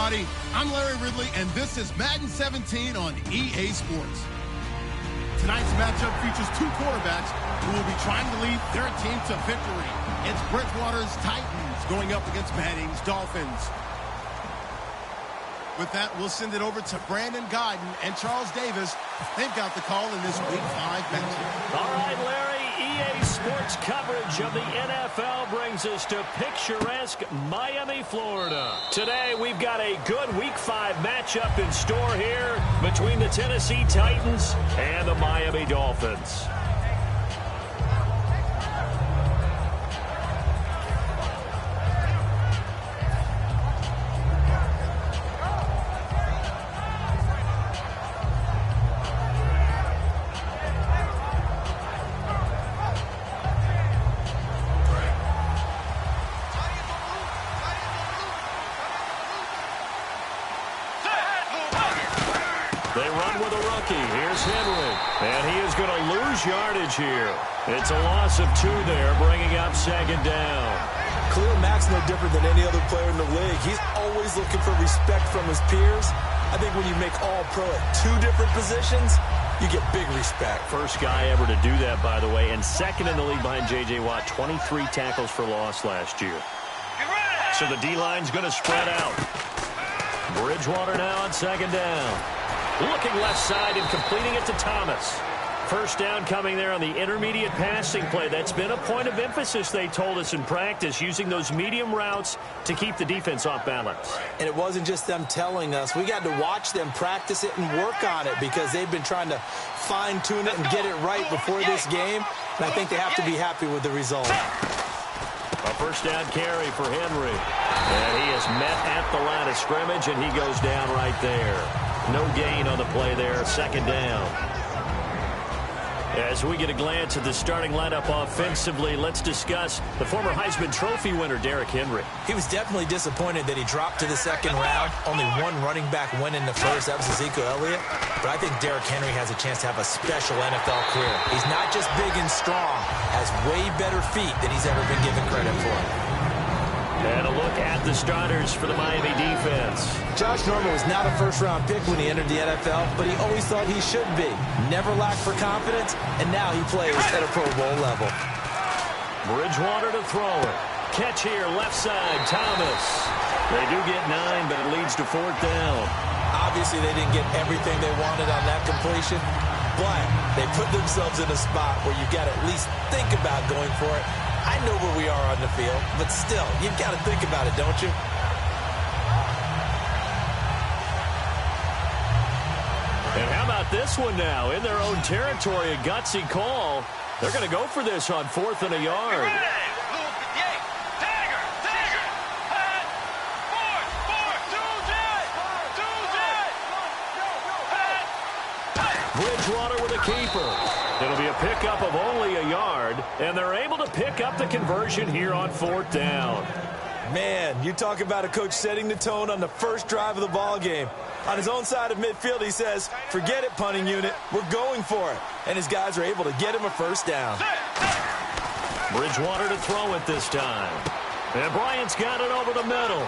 everybody. I'm Larry Ridley, and this is Madden 17 on EA Sports. Tonight's matchup features two quarterbacks who will be trying to lead their team to victory. It's Bridgewater's Titans going up against Manning's Dolphins. With that, we'll send it over to Brandon Guyton and Charles Davis. They've got the call in this Week 5 matchup. All right, Larry, EA Sports coverage of the NFL brings us to picturesque Miami, Florida. Today, we've got a good Week 5 matchup in store here between the Tennessee Titans and the Miami Dolphins. They run with a rookie. Here's Henry. And he is going to lose yardage here. It's a loss of 2 there, bringing up second down. Khalil Mack's no different than any other player in the league. He's always looking for respect from his peers. I think when you make all-pro at 2 different positions, you get big respect. First guy ever to do that, by the way, and second in the league behind J.J. Watt, 23 tackles for loss last year. So the D-line's going to spread out. Bridgewater now on second down. Looking left side and completing it to Thomas. First down coming there on the intermediate passing play. That's been a point of emphasis, they told us in practice, using those medium routes to keep the defense off balance. And it wasn't just them telling us. We got to watch them practice it and work on it because they've been trying to fine-tune it and get it right before this game. And I think they have to be happy with the result. A first down carry for Henry. And he is met at the line of scrimmage, and he goes down right there. No gain on the play there, second down. As we get a glance at the starting lineup offensively, let's discuss the former Heisman Trophy winner, Derrick Henry. He was definitely disappointed that he dropped to the second round. Only one running back went in the first. That was Ezekiel Elliott. But I think Derrick Henry has a chance to have a special NFL career. He's not just big and strong, has way better feet than he's ever been given credit for. And a look at the starters for the Miami defense. Josh Norman was not a first-round pick when he entered the NFL, but he always thought he should be. Never lacked for confidence, and now he plays at a Pro Bowl level. Bridgewater to throw it. Catch here, left side, Thomas. They do get 9, but it leads to fourth down. Obviously, they didn't get everything they wanted on that completion, but they put themselves in a spot where you've got to at least think about going for it. I know where we are on the field, but still, you've got to think about it, don't you? And how about this one now? In their own territory, a gutsy call. They're going to go for this on 4th and a yard. Bridgewater with a keeper. It'll be a pickup of only a yard, and they're able to pick up the conversion here on 4th down. Man, you talk about a coach setting the tone on the first drive of the ball game. On his own side of midfield, he says, forget it, punting unit. We're going for it. And his guys are able to get him a first down. Bridgewater to throw it this time. And Bryant's got it over the middle.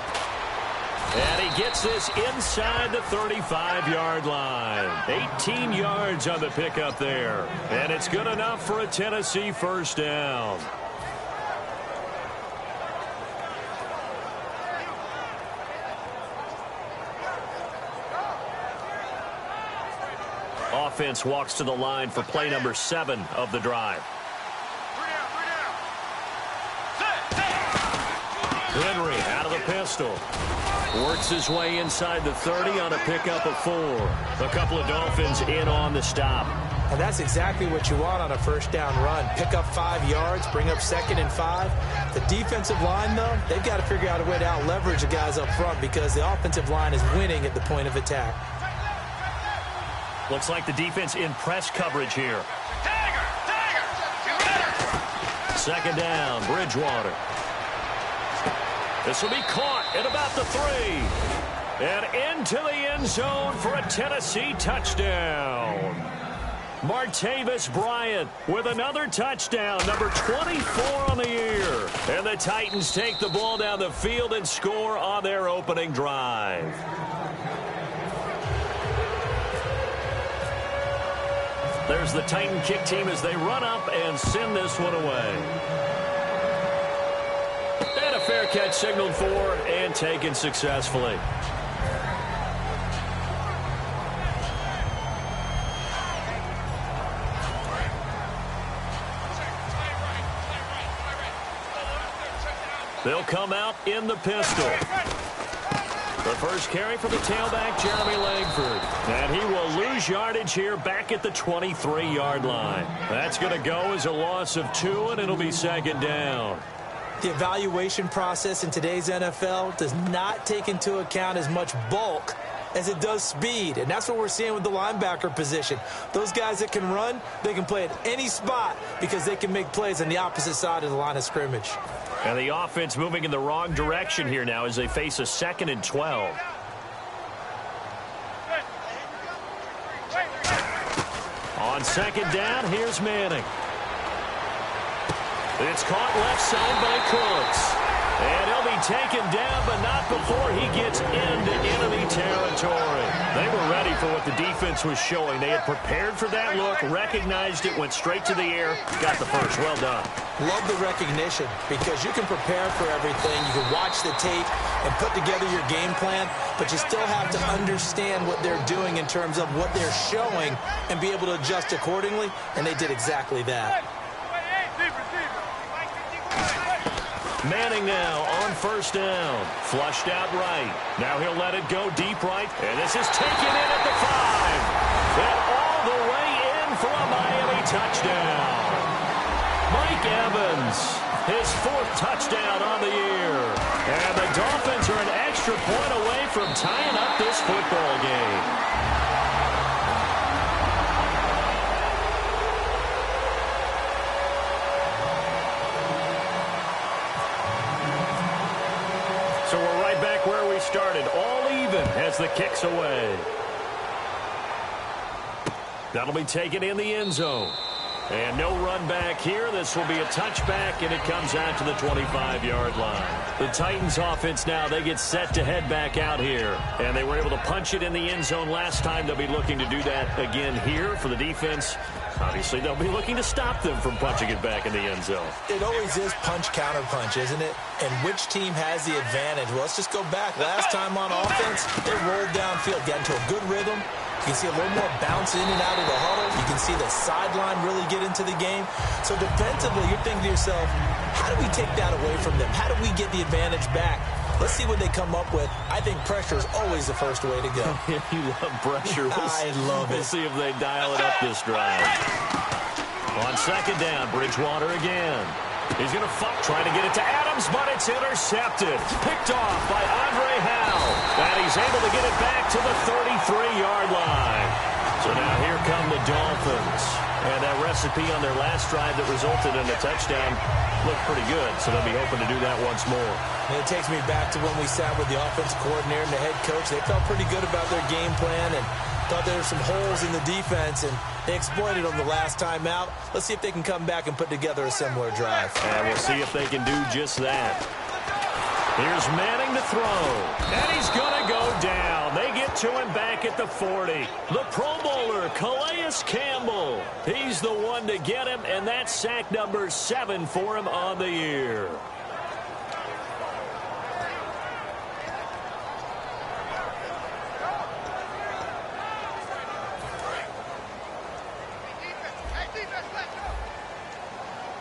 And he gets this inside the 35-yard line. 18 yards on the pickup there. And it's good enough for a Tennessee first down. Offense walks to the line for play number 7 of the drive. Henry out of the pistol. Works his way inside the 30 on a pickup of 4. A couple of Dolphins in on the stop. And that's exactly what you want on a first down run. Pick up 5 yards, bring up 2nd and 5. The defensive line, though, they've got to figure out a way to out-leverage the guys up front because the offensive line is winning at the point of attack. Looks like the defense in press coverage here. Second down, Bridgewater. This will be caught at about the 3. And into the end zone for a Tennessee touchdown. Martavis Bryant with another touchdown, number 24 on the year. And the Titans take the ball down the field and score on their opening drive. There's the Titan kick team as they run up and send this one away. And a fair catch signaled for and taken successfully. They'll come out in the pistol. The first carry for the tailback, Jeremy Langford. And he will lose yardage here back at the 23-yard line. That's going to go as a loss of 2, and it'll be second down. The evaluation process in today's NFL does not take into account as much bulk as it does speed. And that's what we're seeing with the linebacker position. Those guys that can run, they can play at any spot because they can make plays on the opposite side of the line of scrimmage. And the offense moving in the wrong direction here now as they face a 2nd and 12. On second down, here's Manning. It's caught left side by Cooks. And he'll be taken down, but not before he gets into enemy territory. They were ready for what the defense was showing. They had prepared for that look, recognized it, went straight to the air, got the first. Well done. Love the recognition because you can prepare for everything. You can watch the tape and put together your game plan, but you still have to understand what they're doing in terms of what they're showing and be able to adjust accordingly, and they did exactly that. Manning now on first down. Flushed out right. Now he'll let it go deep right. And this is taken in at the 5. And all the way in for a Miami touchdown. Mike Evans, his 4th touchdown on the year. And the Dolphins are an extra point away from tying up this football game. So we're right back where we started, all even as the kick's away. That'll be taken in the end zone. And no run back here. This will be a touchback, and it comes out to the 25-yard line. The Titans offense now, they get set to head back out here. And they were able to punch it in the end zone last time. They'll be looking to do that again here for the defense. Obviously, they'll be looking to stop them from punching it back in the end zone. It always is punch-counter-punch, isn't it? And which team has the advantage? Well, let's just go back. Last time on offense, they rolled downfield, got into a good rhythm. You can see a little more bounce in and out of the huddle. You can see the sideline really get into the game. So defensively, you're thinking to yourself, how do we take that away from them? How do we get the advantage back? Let's see what they come up with. I think pressure is always the first way to go. You love pressure. I love it. We'll see if they dial it up this drive. On second down, Bridgewater again. He's going to try to get it to Adams, but it's intercepted. Picked off by Andre Howell. And he's able to get it back to the 33-yard line. So now here come the Dolphins. And that recipe on their last drive that resulted in a touchdown looked pretty good. So they'll be hoping to do that once more. And it takes me back to when we sat with the offensive coordinator and the head coach. They felt pretty good about their game plan and thought there were some holes in the defense, and they exploited them the last time out. Let's see if they can come back and put together a similar drive. And we'll see if they can do just that. Here's Manning to throw. And he's going to go down. They get to him back at the 40. The Pro Bowler, Calais Campbell. He's the one to get him, and that's sack number 7 for him on the year.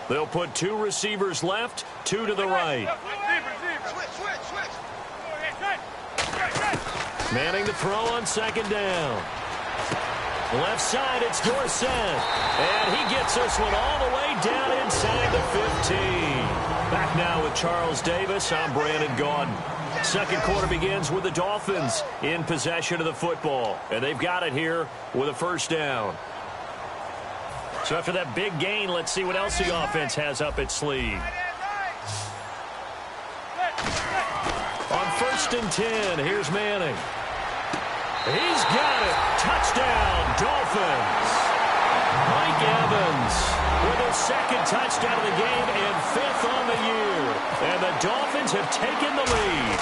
They'll put 2 receivers left, 2 to the right. Manning to throw on second down. Left side, it's Dorsett. And he gets this one all the way down inside the 15. Back now with Charles Davis. I'm Brandon Gaudin. Second quarter begins with the Dolphins in possession of the football. And they've got it here with a first down. So after that big gain, let's see what else the offense has up its sleeve. On first and 10, here's Manning. He's got it. Touchdown, Dolphins. Titans with their second touchdown of the game and 5th on the year. And the Dolphins have taken the lead.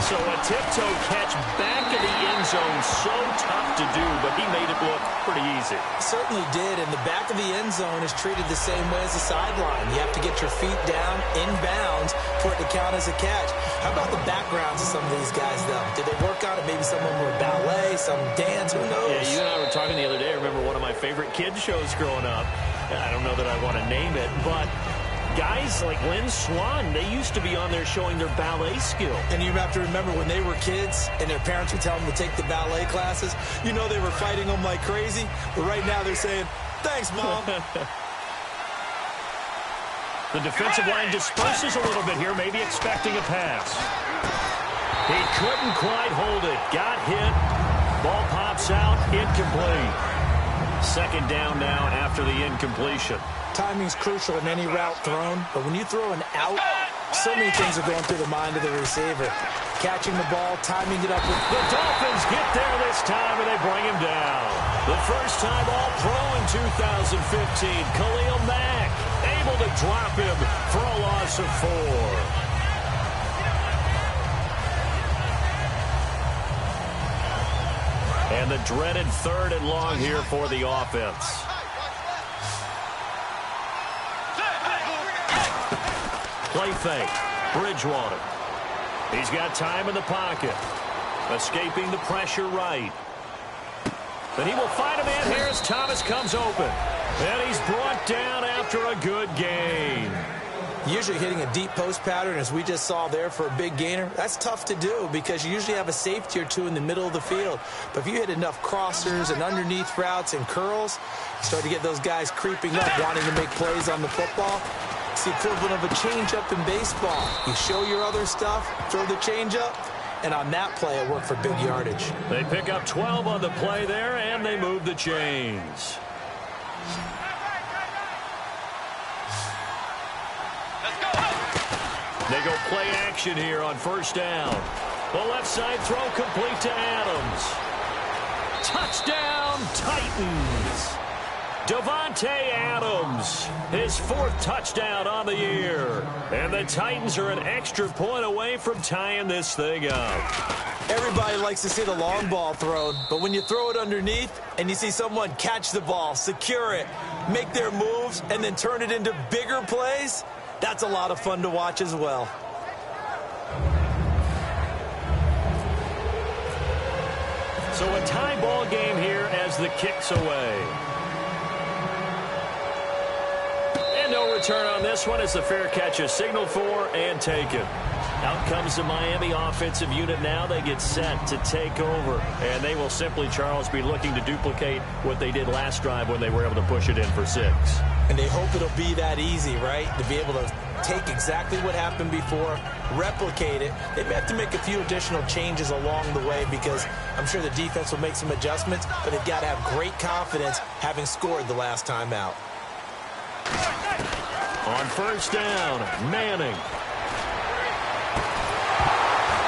So a tiptoe catch back in the end zone, so tough to do, but he made it look pretty easy. Certainly did, and the back of the end zone is treated the same way as the sideline. You have to get your feet down, inbounds, for it to count as a catch. How about the backgrounds of some of these guys, though? Did they work on it? Maybe some of them were ballet, some dance, who knows? Yeah, you and I were talking the other day. I remember one of my favorite kids shows growing up. I don't know that I want to name it, but guys like Lynn Swan, they used to be on there showing their ballet skill. And you have to remember when they were kids and their parents would tell them to take the ballet classes, you know they were fighting them like crazy. But right now they're saying, thanks, Mom. The defensive line disperses a little bit here, maybe expecting a pass. He couldn't quite hold it. Got hit. Ball pops out. Incomplete. Second down now after the incompletion. Timing's crucial in any route thrown, but when you throw an out, so many things are going through the mind of the receiver. Catching the ball, timing it up with... The Dolphins get there this time, and they bring him down. The first time All-Pro in 2015, Khalil Mack able to drop him for a loss of 4. And the dreaded 3rd and long here for the offense. Play fake. Bridgewater. He's got time in the pocket. Escaping the pressure right. Then he will find a man here as Thomas comes open. And he's brought down after a good gain. Usually hitting a deep post pattern, as we just saw there for a big gainer, that's tough to do because you usually have a safety or two in the middle of the field. But if you hit enough crossers and underneath routes and curls, you start to get those guys creeping up, wanting to make plays on the football. It's the equivalent of a changeup in baseball. You show your other stuff, throw the changeup, and on that play, it worked for big yardage. They pick up 12 on the play there, and they move the chains. They go play action here on first down. The left side throw complete to Adams. Touchdown, Titans. Davante Adams, his 4th touchdown on the year. And the Titans are an extra point away from tying this thing up. Everybody likes to see the long ball thrown, but when you throw it underneath and you see someone catch the ball, secure it, make their moves, and then turn it into bigger plays, that's a lot of fun to watch as well. So a tie ball game here as the kick's away. And no return on this one as the fair catch is signaled for and taken. Out comes the Miami offensive unit now. They get set to take over. And they will simply, Charles, be looking to duplicate what they did last drive when they were able to push it in for 6. And they hope it'll be that easy, right? To be able to take exactly what happened before, replicate it. They may have to make a few additional changes along the way because I'm sure the defense will make some adjustments, but they've got to have great confidence having scored the last time out. On first down, Manning.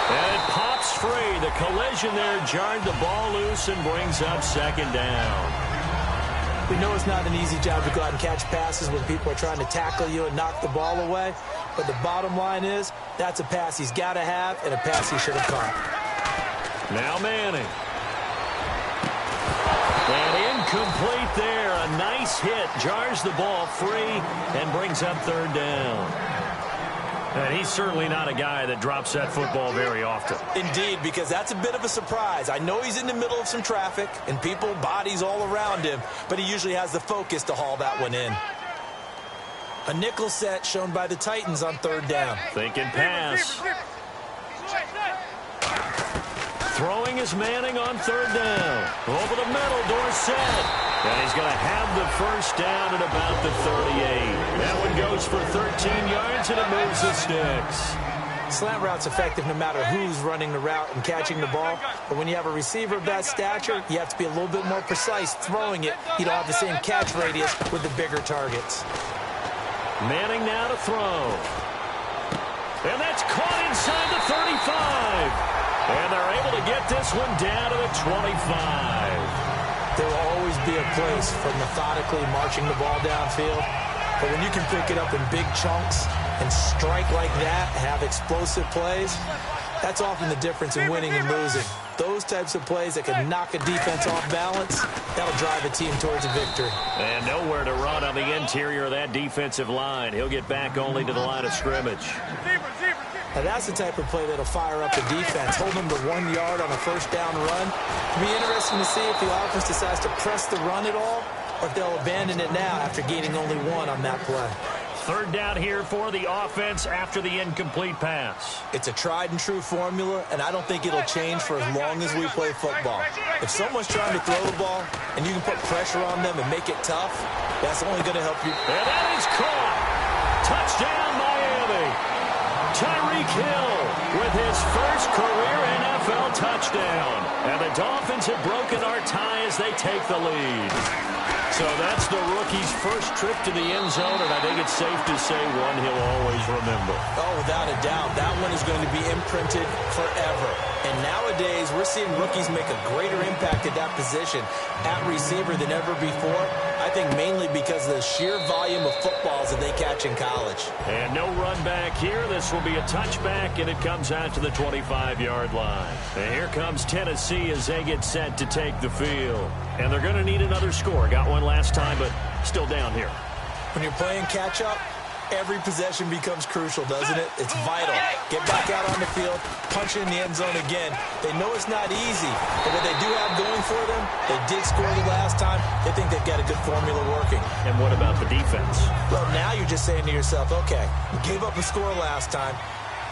And it pops free. The collision there jarred the ball loose and brings up second down. We know it's not an easy job to go out and catch passes when people are trying to tackle you and knock the ball away. But the bottom line is, that's a pass he's got to have and a pass he should have caught. Now Manning. And incomplete there. A nice hit. Jars the ball free and brings up 3rd down. And he's certainly not a guy that drops that football very often. Indeed, because that's a bit of a surprise. I know he's in the middle of some traffic and people, bodies all around him, but he usually has the focus to haul that one in. A nickel set shown by the Titans on 3rd down. Thinking pass. Throwing is Manning on 3rd down. Over the middle, Dorsett. And he's going to have the first down at about the 38. That one goes for 13 yards, and it moves the sticks. Slant route's effective no matter who's running the route and catching the ball. But when you have a receiver of that stature, you have to be a little bit more precise throwing it. You don't have the same catch radius with the bigger targets. Manning now to throw. And that's caught inside the 35. And they're able to get this one down to the 25. There will always be a place for methodically marching the ball downfield. But when you can pick it up in big chunks and strike like that, have explosive plays, that's often the difference in winning and losing. Those types of plays that can knock a defense off balance, that'll drive a team towards a victory. And nowhere to run on the interior of that defensive line. He'll get back only to the line of scrimmage. Now that's the type of play that'll fire up the defense. Hold them to 1 yard on a first down run. It'll be interesting to see if the offense decides to press the run at all, or if they'll abandon it now after gaining only 1 on that play. Third down here for the offense after the incomplete pass. It's a tried-and-true formula, and I don't think it'll change for as long as we play football. If someone's trying to throw the ball and you can put pressure on them and make it tough, that's only going to help you. And that is caught. Touchdown, Miami. Tyreek Hill with his first career NFL touchdown. And the Dolphins have broken our tie as they take the lead. So that's the rookie's first trip to the end zone, and I think it's safe to say one he'll always remember. Oh, without a doubt. That one is going to be imprinted forever. And nowadays, we're seeing rookies make a greater impact at that position at receiver than ever before. I think mainly because of the sheer volume of footballs that they catch in college. And no run back here. This will be a touchback, and it comes out to the 25-yard line. And here comes Tennessee as they get set to take the field. And they're going to need another score. Got one last time, but still down here. When you're playing catch-up, every possession becomes crucial, doesn't it? It's vital. Get back out on the field, punch it in the end zone again. They know it's not easy, but what they do have going for them, they did score the last time. They think they've got a good formula working. And what about the defense? Well, now you're just saying to yourself, okay, we gave up a score last time.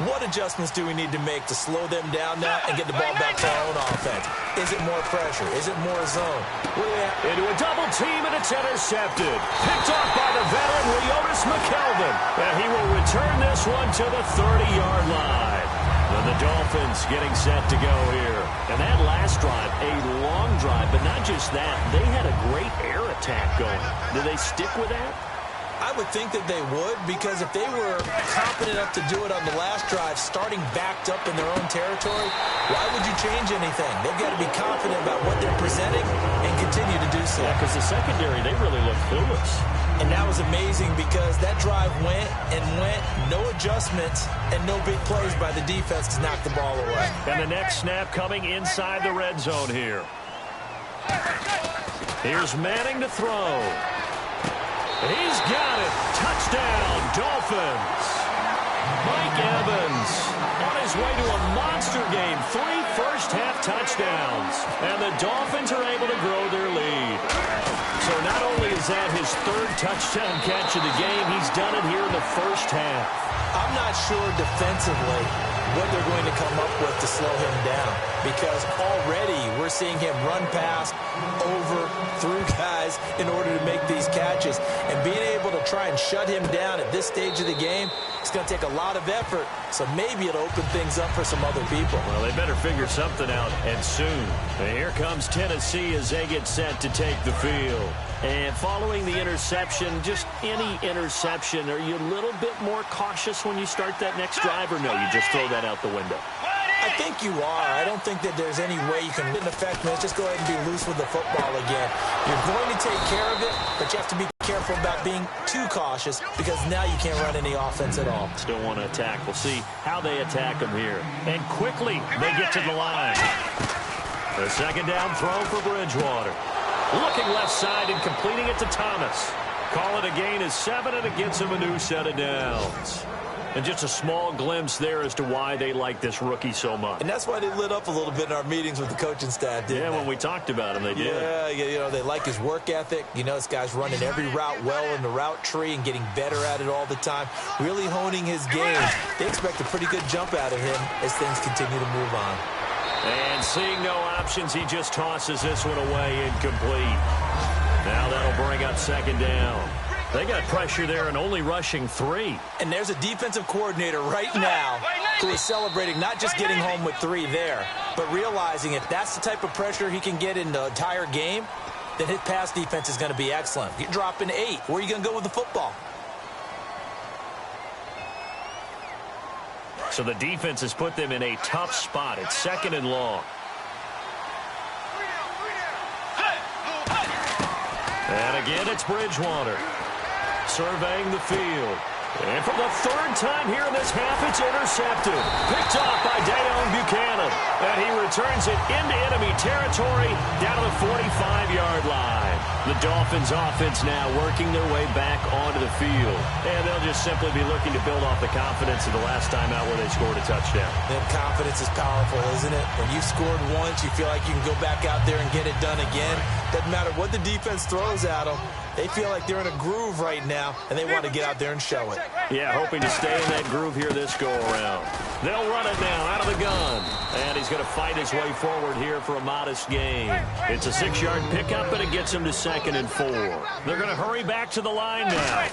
What adjustments do we need to make to slow them down now and get the ball back to our own offense? Is it more pressure? Is it more zone? Into a double team, and it's intercepted. Picked off by the veteran, Leotis McKelvin. And he will return this one to the 30-yard line. And the Dolphins getting set to go here. And that last drive, a long drive, but not just that. They had a great air attack going. Do they stick with that? I would think that they would, because if they were confident enough to do it on the last drive, starting backed up in their own territory, why would you change anything? They've got to be confident about what they're presenting and continue to do so. Yeah, because the secondary, they really look clueless. And that was amazing because that drive went and went, no adjustments, and no big plays by the defense to knock the ball away. And the next snap coming inside the red zone here. Here's Manning to throw. He's got it. Touchdown, Dolphins. Mike Evans on his way to a monster game. 3 first-half touchdowns. And the Dolphins are able to grow their lead. So not only is that his 3rd touchdown catch of the game, he's done it here in the first half. I'm not sure defensively what they're going to come up with to slow him down, because already we're seeing him run past, over, through guys in order to make these catches. And being able to try and shut him down at this stage of the game, it's going to take a lot of effort. So maybe it'll open things up for some other people. Well, they better figure something out, and soon. And here comes Tennessee as they get set to take the field. And following the interception, just any interception, are you a little bit more cautious when you start that next drive, or no, you just throw that out the window? I think you are. I don't think that there's any way you can in effect, man. Just go ahead and be loose with the football again. You're going to take care of it, but you have to be careful about being too cautious, because now you can't run any offense at all. Still want to attack. We'll see how they attack them here. And quickly, they get to the line. The second down throw for Bridgewater. Looking left side and completing it to Thomas. Call it a gain of 7, and it gets him a new set of downs. And just a small glimpse there as to why they like this rookie so much. And that's why they lit up a little bit in our meetings with the coaching staff, didn't they? When we talked about him, they did. Yeah, you know, they like his work ethic. You know, this guy's running every route well in the route tree and getting better at it all the time, really honing his game. They expect a pretty good jump out of him as things continue to move on. And seeing no options, he just tosses this one away, incomplete. Now that'll bring up second down. They got pressure there and only rushing 3. And there's a defensive coordinator right now who is celebrating not just getting home with 3 there, but realizing if that's the type of pressure he can get in the entire game, then his pass defense is going to be excellent. You're dropping 8. Where are you going to go with the football? So the defense has put them in a tough spot. It's 2nd and long. And again, it's Bridgewater surveying the field. And for the third time here in this half, it's intercepted. Picked off by Dayon Buchanan. And he returns it into enemy territory down to the 45-yard line. The Dolphins offense now working their way back onto the field. And they'll just simply be looking to build off the confidence of the last time out where they scored a touchdown. That confidence is powerful, isn't it? When you've scored once, you feel like you can go back out there and get it done again. Doesn't matter what the defense throws at them. They feel like they're in a groove right now, and they want to get out there and show it. Yeah, hoping to stay in that groove here this go-around. They'll run it now out of the gun. And he's going to fight his way forward here for a modest gain. It's a 6-yard pickup, and it gets him to 2nd and 4. They're going to hurry back to the line now.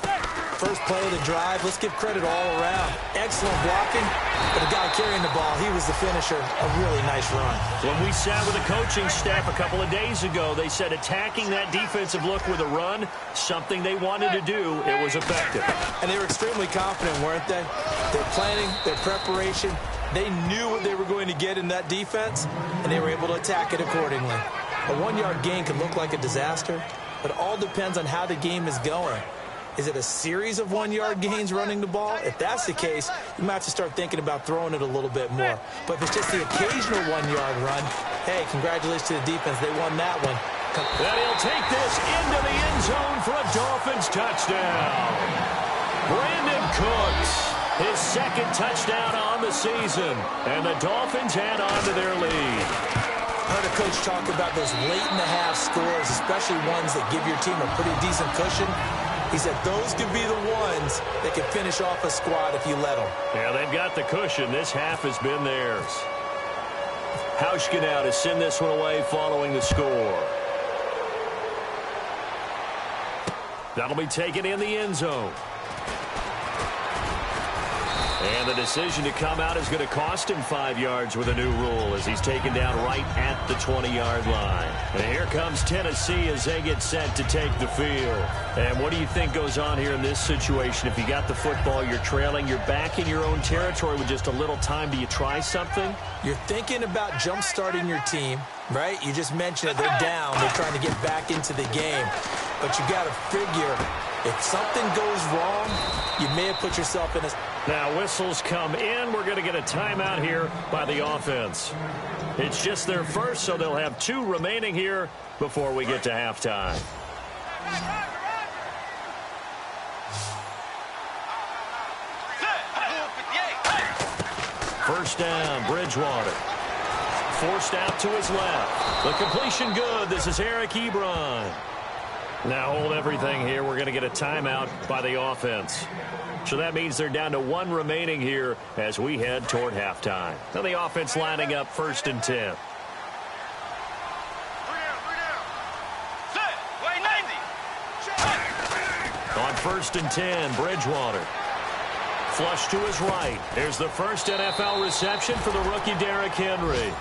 First play of the drive, let's give credit all around. Excellent blocking, but the guy carrying the ball, he was the finisher. A really nice run. When we sat with the coaching staff a couple of days ago, they said attacking that defensive look with a run, something they wanted to do, it was effective. And they were extremely confident, weren't they? Their planning, their preparation, they knew what they were going to get in that defense, and they were able to attack it accordingly. A 1-yard gain can look like a disaster, but it all depends on how the game is going. Is it a series of 1-yard gains running the ball? If that's the case, you might have to start thinking about throwing it a little bit more. But if it's just the occasional 1-yard run, hey, congratulations to the defense. They won that one. And he'll take this into the end zone for a Dolphins touchdown. Brandon Cooks, his 2nd touchdown on the season. And the Dolphins add on to their lead. I heard a coach talk about those late-in-the-half scores, especially ones that give your team a pretty decent cushion. He said those could be the ones that can finish off a squad if you let them. Yeah, they've got the cushion. This half has been theirs. Hauschka now to send this one away following the score. That'll be taken in the end zone. And the decision to come out is going to cost him 5 yards with a new rule as he's taken down right at the 20-yard line. And here comes Tennessee as they get set to take the field. And what do you think goes on here in this situation? If you got the football, you're trailing, you're back in your own territory with just a little time. Do you try something? You're thinking about jump-starting your team, right? You just mentioned it. They're down. They're trying to get back into the game. But you got to figure, if something goes wrong, you may have put yourself in a... Now whistles come in. We're going to get a timeout here by the offense. It's just their first, so they'll have 2 remaining here before we get to halftime. First down, Bridgewater. Forced out to his left. The completion good. This is Eric Ebron. Now hold everything here. We're going to get a timeout by the offense. So that means they're down to 1 remaining here as we head toward halftime. Now the offense lining up 1st and 10. On 1st and 10, Bridgewater. Flush to his right. There's the first NFL reception for the rookie Derrick Henry.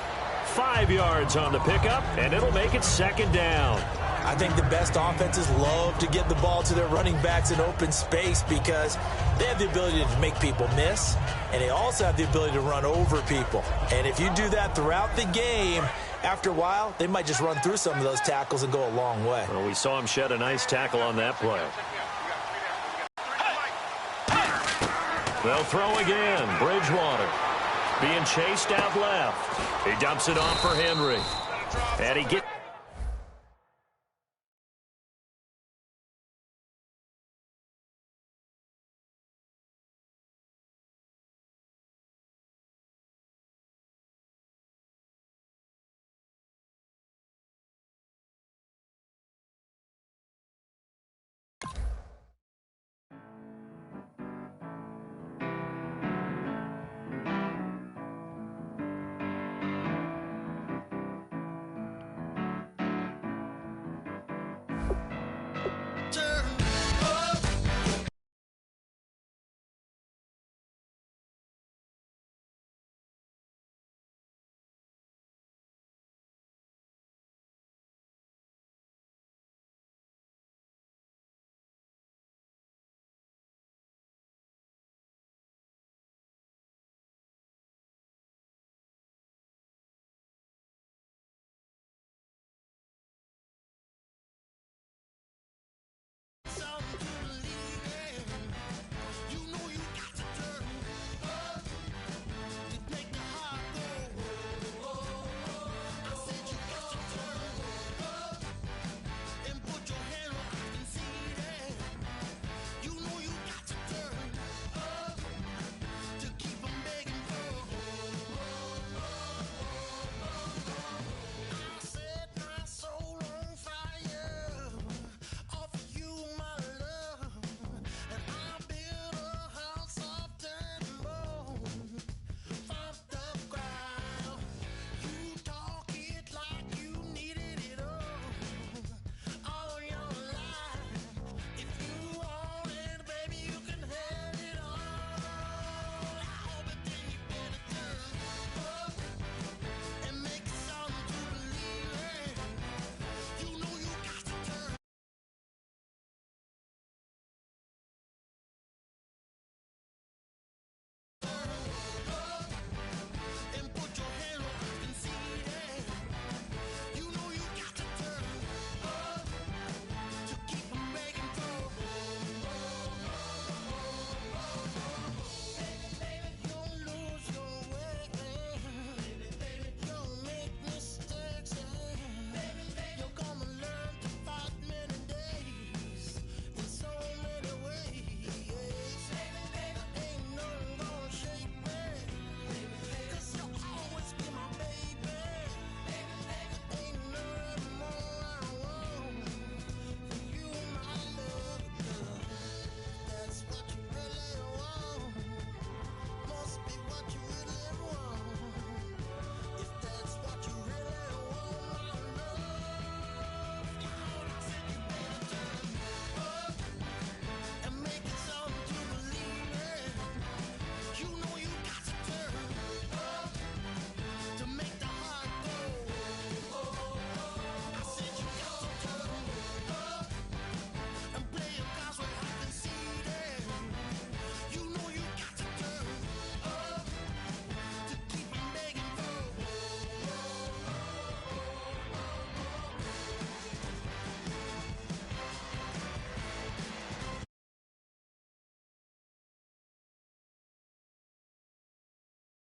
5 yards on the pickup, and it'll make it 2nd down. I think the best offenses love to get the ball to their running backs in open space because they have the ability to make people miss, and they also have the ability to run over people. And if you do that throughout the game, after a while, they might just run through some of those tackles and go a long way. Well, we saw him shed a nice tackle on that play. They'll throw again. Bridgewater being chased out left. He dumps it off for Henry. And he gets...